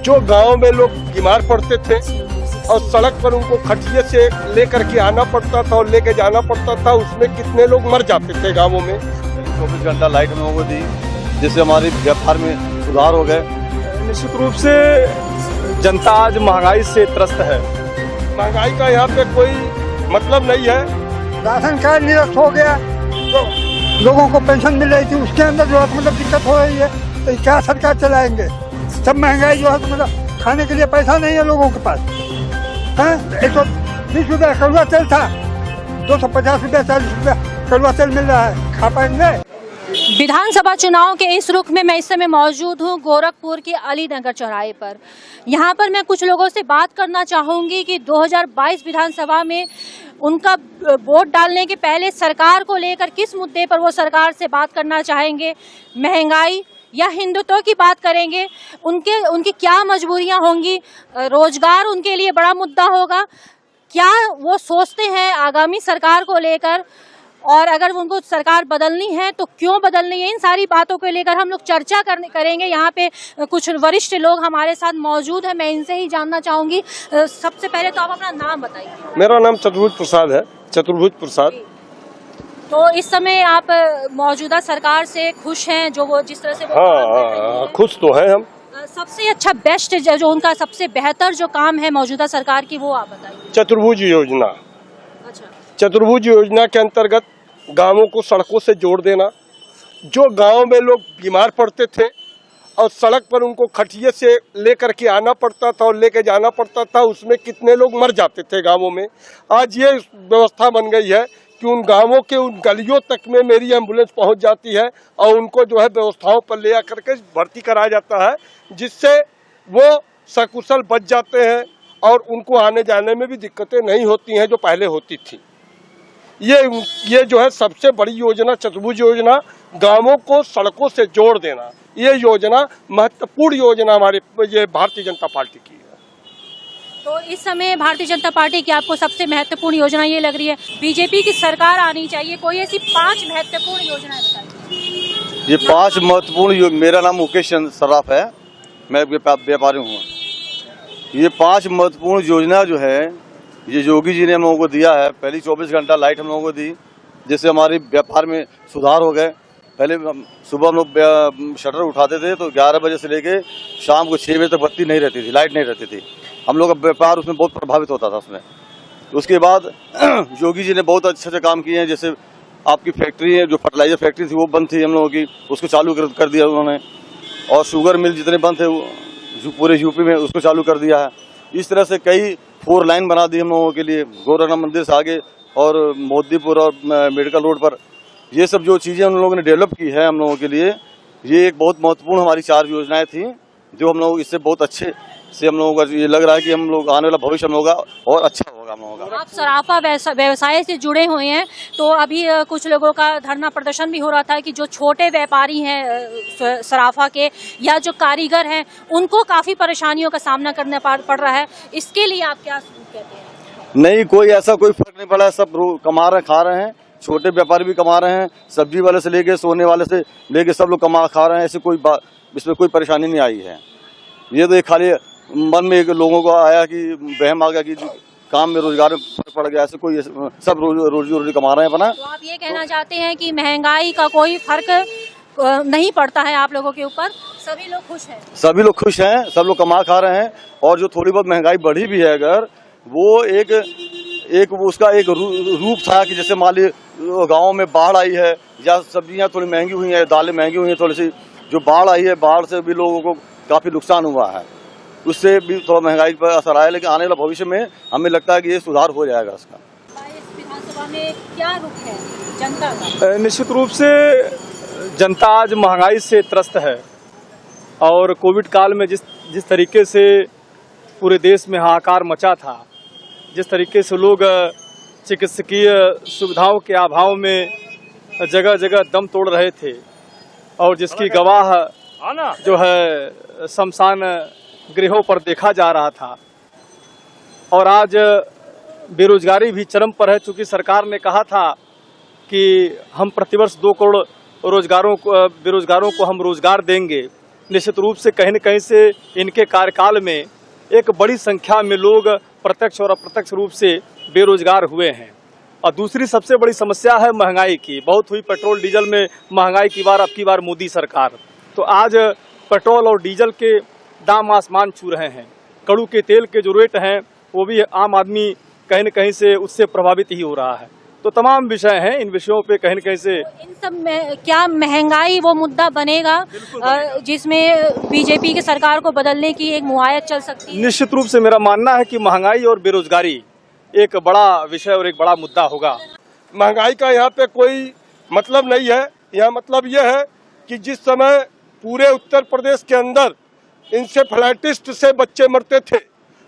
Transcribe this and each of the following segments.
जो गांव में लोग बीमार पड़ते थे और सड़क पर उनको खटिये से लेकर के आना पड़ता था और लेके जाना पड़ता था, उसमें कितने लोग मर जाते थे गांवों में। 24 घंटा लाइट हम लोगों को दी, जिससे हमारे व्यापार में सुधार हो गए। निश्चित रूप से जनता आज महंगाई से त्रस्त है। महंगाई का यहाँ पे कोई मतलब नहीं है। राशन कार्ड निरस्त हो गया तो लोगों को पेंशन मिल रही थी, उसके अंदर जो है मतलब दिक्कत हो रही है, तो क्या सरकार चलाएंगे। सब महंगाई जो है तो मतलब खाने के लिए पैसा नहीं है लोगों के पास। 120 रुपया कड़वा तेल था, 250 रुपया 40 रुपया कड़वा तेल मिल रहा है, खा पाएंगे। विधानसभा चुनाव के इस रुख में मैं इस समय मौजूद हूं गोरखपुर के अलीनगर चौराहे पर। यहां पर मैं कुछ लोगों से बात करना चाहूंगी कि 2022 विधानसभा में उनका वोट डालने के पहले सरकार को लेकर किस मुद्दे पर वो सरकार से बात करना चाहेंगे। महंगाई या हिंदुत्व की बात करेंगे, उनकी क्या मजबूरियां होंगी, रोजगार उनके लिए बड़ा मुद्दा होगा, क्या वो सोचते हैं आगामी सरकार को लेकर, और अगर उनको सरकार बदलनी है तो क्यों बदलनी है। इन सारी बातों को लेकर हम लोग चर्चा करेंगे। यहाँ पे कुछ वरिष्ठ लोग हमारे साथ मौजूद हैं, मैं इनसे ही जानना चाहूंगी। सबसे पहले तो आप अपना नाम बताइए। मेरा नाम चतुर्भुज प्रसाद है, चतुर्भुज प्रसाद। तो इस समय आप मौजूदा सरकार से खुश हैं, जो वो जिस तरह से हाँ, खुश तो हैं हम। सबसे अच्छा बेस्ट जो उनका सबसे बेहतर जो काम है मौजूदा सरकार की, वो आप बताइए। चतुर्भुज योजना। अच्छा। चतुर्भुज योजना के अंतर्गत गांवों को सड़कों से जोड़ देना। जो गांव में लोग बीमार पड़ते थे और सड़क पर उनको खटिये से लेकर के आना पड़ता था और लेके जाना पड़ता था, उसमें कितने लोग मर जाते थे गांवों में। आज ये व्यवस्था बन गई है कि उन गांवों के उन गलियों तक में मेरी एम्बुलेंस पहुंच जाती है और उनको जो है व्यवस्थाओं पर ले आकर के भर्ती कराया जाता है, जिससे वो सकुशल बच जाते हैं और उनको आने जाने में भी दिक्कतें नहीं होती हैं जो पहले होती थी। ये जो है सबसे बड़ी योजना चतुर्भुज योजना, गांवों को सड़कों से जोड़ देना, ये योजना महत्वपूर्ण योजना हमारे ये भारतीय जनता पार्टी की है। तो इस समय भारतीय जनता पार्टी की आपको सबसे महत्वपूर्ण योजना ये लग रही है, बीजेपी की सरकार आनी चाहिए। कोई ऐसी 5 महत्वपूर्ण योजनाएं बताइए। ये 5 महत्वपूर्ण मेरा नाम मुकेश सराफ है, मैं व्यापारी हूँ। ये 5 महत्वपूर्ण योजना जो है ये योगी जी ने हम लोगों को दिया है। पहली 24 घंटा लाइट हम लोगों को दी, जिससे हमारे व्यापार में सुधार हो गए। पहले सुबह हम लोग शटर उठाते थे तो 11 बजे से लेके शाम को 6 बजे तक बत्ती नहीं रहती थी, लाइट नहीं रहती थी। हम लोग का व्यापार उसमें बहुत प्रभावित होता था उसमें। उसके बाद योगी जी ने बहुत अच्छे से काम किए हैं। जैसे आपकी फैक्ट्री है, जो फर्टिलाइजर फैक्ट्री थी वो बंद थी हम लोगों की, उसको चालू कर दिया उन्होंने। और शुगर मिल जितने बंद थे पूरे यूपी में, उसको चालू कर दिया है। इस तरह से कई 4 लाइन बना दी हम लोगों के लिए, गोरखनाथ मंदिर से आगे और मोदीपुर और मेडिकल रोड पर। ये सब जो चीज़ें उन लोगों ने डेवलप की है हम लोगों के लिए, ये एक बहुत महत्वपूर्ण हमारी 4 योजनाएं थी, जो हम लोग इससे बहुत अच्छे से हम लोगों का ये लग रहा है कि हम लोग आने वाला भविष्य हम लोगों का और अच्छा होगा हम लोगों का। आप सराफा व्यवसाय से जुड़े हुए हैं, तो अभी कुछ लोगों का धरना प्रदर्शन भी हो रहा था कि जो छोटे व्यापारी हैं सराफा के या जो कारीगर हैं, उनको काफी परेशानियों का सामना करना पड़ रहा है। इसके लिए आप क्या कहते हैं? नहीं, कोई ऐसा कोई फर्क नहीं पड़ा है, सब कमा रहे खा रहे हैं। छोटे व्यापारी भी कमा रहे हैं, सब्जी वाले से लेके सोने वाले से लेके सब लोग कमा खा रहे हैं। ऐसे कोई इसमें कोई परेशानी नहीं आई है। ये तो एक खाली मन में एक लोगों को आया कि वहम आ गया कि काम में रोजगार में फर्क पड़ गया। ऐसे कोई सब रोजी कमा रहे हैं अपना। तो आप ये कहना चाहते हैं कि महंगाई का कोई फर्क नहीं पड़ता है आप लोगों के ऊपर, सभी लोग खुश हैं? सभी लोग खुश हैं, सब लोग कमा खा रहे हैं। और जो थोड़ी बहुत महंगाई बढ़ी भी है, अगर वो एक उसका एक रूप था कि जैसे मान ली गाँव में बाढ़ आई है या सब्जियां थोड़ी महंगी हुई हैं, दालें महंगी हुई हैं, थोड़ी सी जो बाढ़ आई है, बाढ़ से भी लोगों को काफी नुकसान हुआ है, उससे भी थोड़ा महंगाई पर असर आया। लेकिन आने वाला भविष्य में हमें लगता है कि ये सुधार हो जाएगा इसका। विधानसभा में क्या रुख है जनता का? निश्चित रूप से जनता आज महंगाई से त्रस्त है और कोविड काल में जिस तरीके से पूरे देश में हाहाकार मचा था, जिस तरीके से लोग चिकित्सकीय सुविधाओं के अभाव में जगह जगह दम तोड़ रहे थे और जिसकी गवाह जो है शमशान गृहों पर देखा जा रहा था। और आज बेरोजगारी भी चरम पर है, चूंकि सरकार ने कहा था कि हम प्रतिवर्ष 2 करोड़ बेरोजगारों को हम रोजगार देंगे, निश्चित रूप से कहीं न कहीं से इनके कार्यकाल में एक बड़ी संख्या में लोग प्रत्यक्ष और अप्रत्यक्ष रूप से बेरोजगार हुए हैं। और दूसरी सबसे बड़ी समस्या है महंगाई की। बहुत हुई पेट्रोल डीजल में महंगाई की बार, अब की बार मोदी सरकार। तो आज पेट्रोल और डीजल के दाम आसमान छू रहे हैं। कड़ू के तेल के जो रेट हैं वो भी आम आदमी कहीं न कहीं से उससे प्रभावित ही हो रहा है। तो तमाम विषय हैं, इन विषयों पे कहीं न कहीं से इन सब में क्या महंगाई वो मुद्दा बनेगा जिसमें बीजेपी की सरकार को बदलने की एक मुआयत चल सकती है? निश्चित रूप से मेरा मानना है कि महंगाई और बेरोजगारी एक बड़ा विषय और एक बड़ा मुद्दा होगा। महंगाई का यहाँ पे कोई मतलब नहीं है। यहाँ मतलब यह है कि जिस समय पूरे उत्तर प्रदेश के अंदर इंसेफ्लाइटिस से बच्चे मरते थे,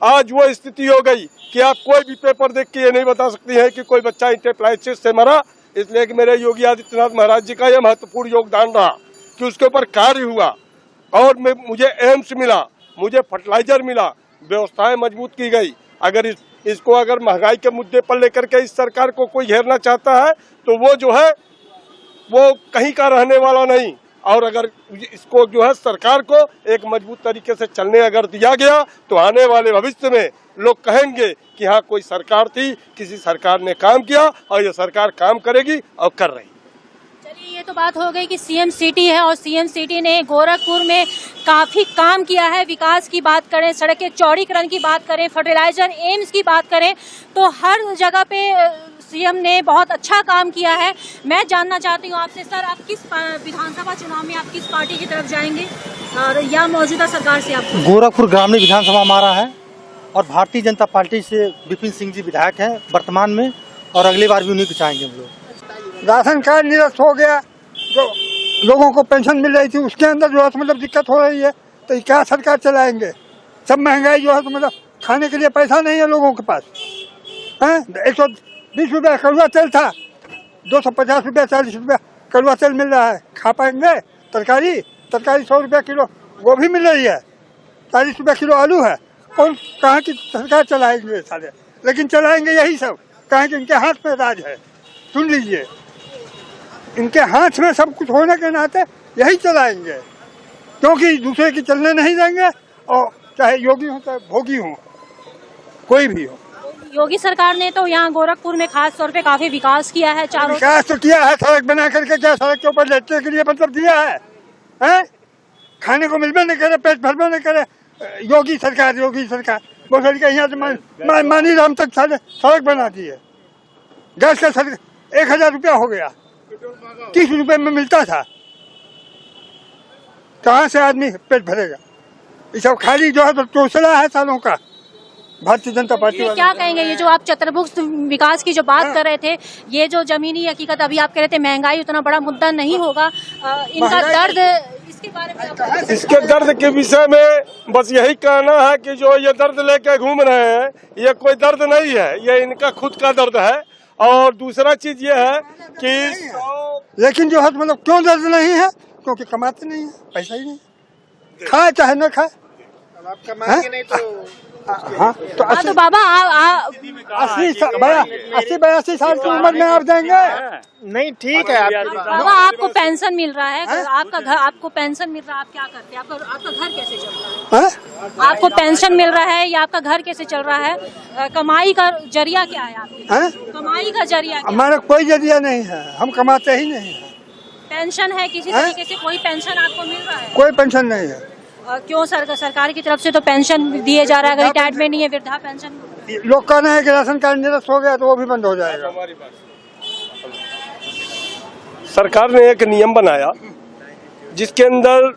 आज वो स्थिति हो गई कि आप कोई भी पेपर देख के ये नहीं बता सकती हैं कि कोई बच्चा इंसेफ्लाइटिस से मरा। इसलिए कि मेरे योगी आदित्यनाथ महाराज जी का यह महत्वपूर्ण योगदान रहा कि उसके ऊपर कार्य हुआ और मुझे एम्स मिला, मुझे फर्टिलाइजर मिला, व्यवस्थाएं मजबूत की गई। अगर इसको अगर महंगाई के मुद्दे पर लेकर के इस सरकार को कोई घेरना चाहता है तो वो जो है वो कहीं का रहने वाला नहीं। और अगर इसको जो है सरकार को एक मजबूत तरीके से चलने अगर दिया गया तो आने वाले भविष्य में लोग कहेंगे कि हाँ कोई सरकार थी, किसी सरकार ने काम किया और ये सरकार काम करेगी और कर रही। चलिए, ये तो बात हो गई कि सीएम सिटी है और सीएम सिटी ने गोरखपुर में काफी काम किया है। विकास की बात करें, सड़क के चौड़ीकरण की बात करें, फर्टिलाइजर, एम्स की बात करें, तो हर जगह पे सीएम ने बहुत अच्छा काम किया है। मैं जानना चाहती हूँ आपसे, सर, आप किस विधानसभा चुनाव में आप किस पार्टी की तरफ जाएंगे और या मौजूदा सरकार से आप? गोरखपुर ग्रामीण विधानसभा हमारा है और भारतीय जनता पार्टी से विपिन सिंह जी विधायक हैं वर्तमान में, और अगली बार भी उन्हीं को चाहेंगे हम लोग। राशन कार्ड निरस्त हो गया, जो लोगों को पेंशन मिल रही थी उसके अंदर जो है मतलब दिक्कत हो रही है, तो क्या सरकार चलाएंगे? सब महंगाई जो है तो मतलब खाने के लिए पैसा नहीं है लोगों के पास। 120 रुपया कड़ुआ तेल था, 250 रुपया 40 रुपया कड़ुआ तेल मिल रहा है। खा पाएंगे? तरकारी 100 रुपया किलो गोभी मिल रही है, 40 रुपया किलो आलू है। कौन कहाँ की सरकार चलाएंगे सारे? लेकिन चलाएंगे यही सब, कहाँ कि इनके हाथ में राज है। सुन लीजिए, इनके हाथ में सब कुछ होने के नाते यही चलाएंगे, क्योंकि दूसरे की चलने नहीं देंगे। और चाहे योगी हो चाहे भोगी हो, कोई भी हो। योगी सरकार ने तो यहाँ गोरखपुर में खास तौर पे काफी विकास किया है। चारों विकास तो किया है, सड़क बना करके क्या सड़क के ऊपर लेटने के लिए मतलब दिया है, हैं? खाने को मिलबे नहीं करे, पेट भरबे नहीं करे। योगी सरकार वो सड़क यहाँ से मानी राम तक सड़क बना दी है। गैस का सड़क 1000 रुपया हो गया, 30 रुपए में मिलता था। कहाँ से आदमी पेट भरेगा? ये सब खाली जो है तो चौसला है सालों का भारतीय जनता पार्टी। क्या कहेंगे, ये जो आप चतुर्भुज विकास की जो बात कर रहे थे, ये जो जमीनी हकीकत अभी आप कह रहे थे महंगाई उतना बड़ा मुद्दा नहीं होगा, इनका दर्द, इसके बारे में? इसके दर्द के विषय में बस यही कहना है कि जो ये दर्द लेके घूम रहे हैं, ये कोई दर्द नहीं है, ये इनका खुद का दर्द है। और दूसरा चीज ये है कि लेकिन जो है मतलब क्यों दर्द नहीं है? क्योंकि कमाते नहीं है, पैसा ही नहीं, खाए चाहे न खाए। आप कमाएंगे नहीं तो हाँ तो बाबा 80-82 साल की उम्र में आप देंगे? नहीं, ठीक है। बाबा आपको पेंशन मिल रहा है, आपका घर, आपको पेंशन मिल रहा है, आप क्या करते हैं? आपका घर कैसे चल रहा है? आपको पेंशन मिल रहा है या आपका घर कैसे चल रहा है? कमाई का जरिया क्या है आपकी? कमाई का जरिया क्या? हमारा कोई जरिया नहीं है, हम कमाते ही नहीं है। पेंशन है किसी तरीके से? कोई पेंशन आपको मिल रहा है? कोई पेंशन नहीं है। क्यों? सरकार की तरफ से तो पेंशन दिए जा रहा है, अगर रिटायरमेंट नहीं है, वृद्धा पेंशन। लोग कहना है कि राशन कार्ड निरस्त हो गया तो वो भी बंद हो जाएगा। सरकार ने एक नियम बनाया जिसके अंदर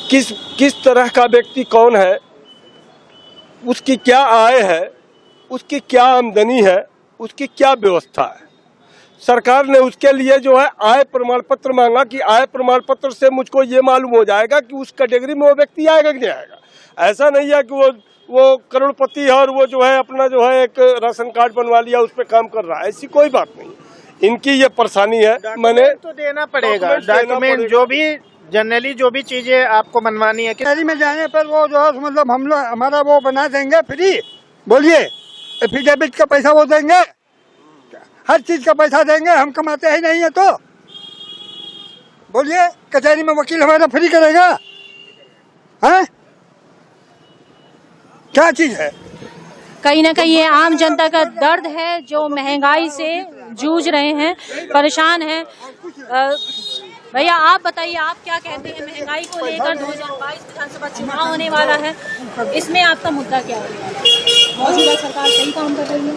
किस तरह का व्यक्ति कौन है, उसकी क्या आय है, उसकी क्या आमदनी है, उसकी क्या व्यवस्था है। सरकार ने उसके लिए जो है आय प्रमाण पत्र मांगा कि आय प्रमाण पत्र से मुझको ये मालूम हो जाएगा कि उस कैटेगरी में वो व्यक्ति आएगा कि नहीं आएगा। ऐसा नहीं है कि वो करोड़पति है और वो जो है अपना जो है एक राशन कार्ड बनवा लिया, उस पर काम कर रहा है। ऐसी कोई बात नहीं, इनकी ये परेशानी है। मैंने तो देना पड़ेगा डॉक्यूमेंट, जो भी जनरली जो भी चीजें आपको मनवानी है। शहरी में जाने पर वो जो है मतलब हम लोग हमारा वो बना देंगे फ्री। बोलिए, एफिडेविट का पैसा वो देंगे, हर चीज का पैसा देंगे। हम कमाते ही नहीं है तो बोलिए, कचहरी में वकील हमारा फ्री करेगा? हैं? क्या चीज है? कहीं ना कहीं ये आम जनता का दर्द है जो महंगाई से जूझ रहे हैं, परेशान हैं। भैया आप बताइए, आप क्या कहते हैं महंगाई को लेकर? 2022 विधानसभा चुनाव होने वाला है, इसमें आपका मुद्दा क्या है? मौजूदा सरकार सही काम कर रही है?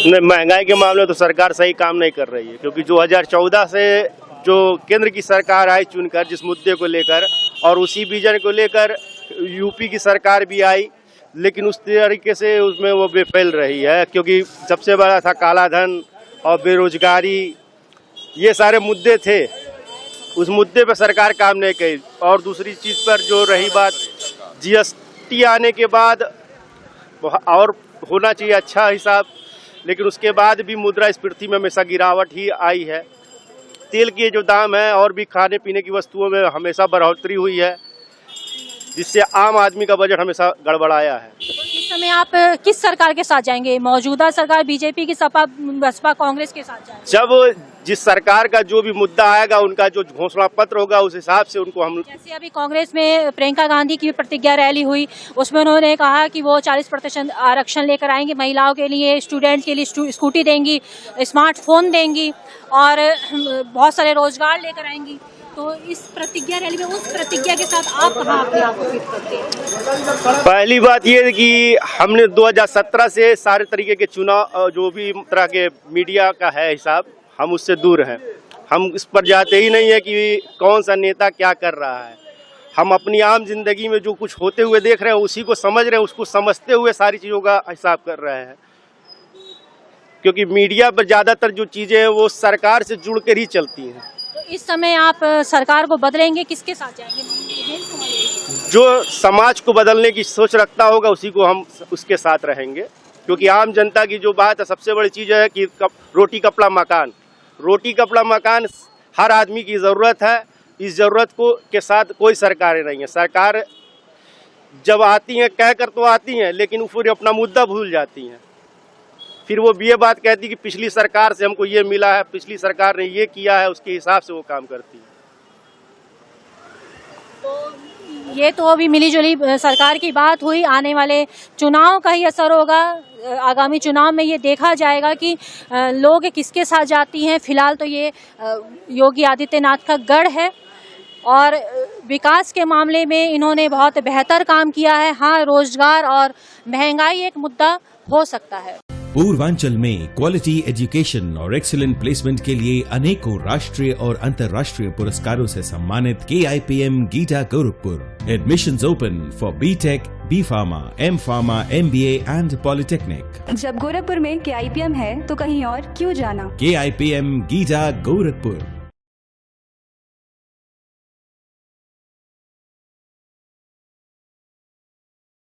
नहीं, महंगाई के मामले में तो सरकार सही काम नहीं कर रही है, क्योंकि 2014 से जो केंद्र की सरकार आई चुनकर जिस मुद्दे को लेकर, और उसी विजन को लेकर यूपी की सरकार भी आई, लेकिन उस तरीके से उसमें वो बेफेल रही है, क्योंकि सबसे बड़ा था काला धन और बेरोजगारी, ये सारे मुद्दे थे। उस मुद्दे पर सरकार काम नहीं की। और दूसरी चीज़ पर जो रही बात, जीएसटी आने के बाद और होना चाहिए अच्छा हिसाब, लेकिन उसके बाद भी मुद्रास्फीति में हमेशा गिरावट ही आई है। तेल के जो दाम है और भी खाने पीने की वस्तुओं में हमेशा बढ़ोतरी हुई है, जिससे आम आदमी का बजट हमेशा गड़बड़ाया है। इस समय आप किस सरकार के साथ जाएंगे? मौजूदा सरकार बीजेपी की, सपा बसपा कांग्रेस के साथ जाएंगे? जब जिस सरकार का जो भी मुद्दा आएगा, उनका जो घोषणा पत्र होगा, उस हिसाब से उनको हम। जैसे अभी कांग्रेस में प्रियंका गांधी की प्रतिज्ञा रैली हुई, उसमें उन्होंने कहा कि वो 40% आरक्षण लेकर आएंगे, महिलाओं के लिए, स्टूडेंट के लिए स्कूटी देंगी, स्मार्टफोन देंगी और बहुत सारे रोजगार लेकर आएंगी। तो इस प्रतिज्ञा रैली में, उस प्रतिज्ञा के साथ आप कहाँ अपने आप को फिट करते हैं? पहली बात ये है कि हमने 2017 से सारे तरीके के चुनाव, जो भी तरह के मीडिया का है हिसाब, हम उससे दूर हैं। हम इस पर जाते ही नहीं है कि कौन सा नेता क्या कर रहा है। हम अपनी आम जिंदगी में जो कुछ होते हुए देख रहे हैं, उसी को समझ रहे हैं, उसको समझते हुए सारी चीज़ों का हिसाब कर रहे हैं। क्योंकि मीडिया पर ज़्यादातर जो चीज़ें हैं वो सरकार से जुड़ कर ही चलती हैं। तो इस समय आप सरकार को बदलेंगे, किसके साथ जाएंगे? जो समाज को बदलने की सोच रखता होगा उसी को हम उसके साथ रहेंगे, क्योंकि आम जनता की जो बात है, सबसे बड़ी चीज़ है कि रोटी कपड़ा मकान। रोटी कपड़ा मकान हर आदमी की ज़रूरत है। इस ज़रूरत को के साथ कोई सरकारें नहीं है। सरकार जब आती हैं कह कर तो आती हैं, लेकिन वो फिर अपना मुद्दा भूल जाती हैं। फिर वो ये बात कहती कि पिछली सरकार से हमको ये मिला है, पिछली सरकार ने ये किया है, उसके हिसाब से वो काम करती है। ये तो अभी मिलीजुली सरकार की बात हुई, आने वाले चुनाव का ही असर होगा। आगामी चुनाव में ये देखा जाएगा कि लोग किसके साथ जाती हैं। फिलहाल तो ये योगी आदित्यनाथ का गढ़ है और विकास के मामले में इन्होंने बहुत बेहतर काम किया है। हाँ, रोजगार और महंगाई एक मुद्दा हो सकता है। पूर्वांचल में क्वालिटी एजुकेशन और एक्सीलेंट प्लेसमेंट के लिए अनेकों राष्ट्रीय और अंतर्राष्ट्रीय पुरस्कारों से सम्मानित KIPM GITA Gorakhpur. Admissions open for B.Tech, B.Pharma, M.Pharma, MBA and polytechnic. जब गोरखपुर में KIPM है तो कहीं और क्यों जाना? KIPM GITA Gorakhpur.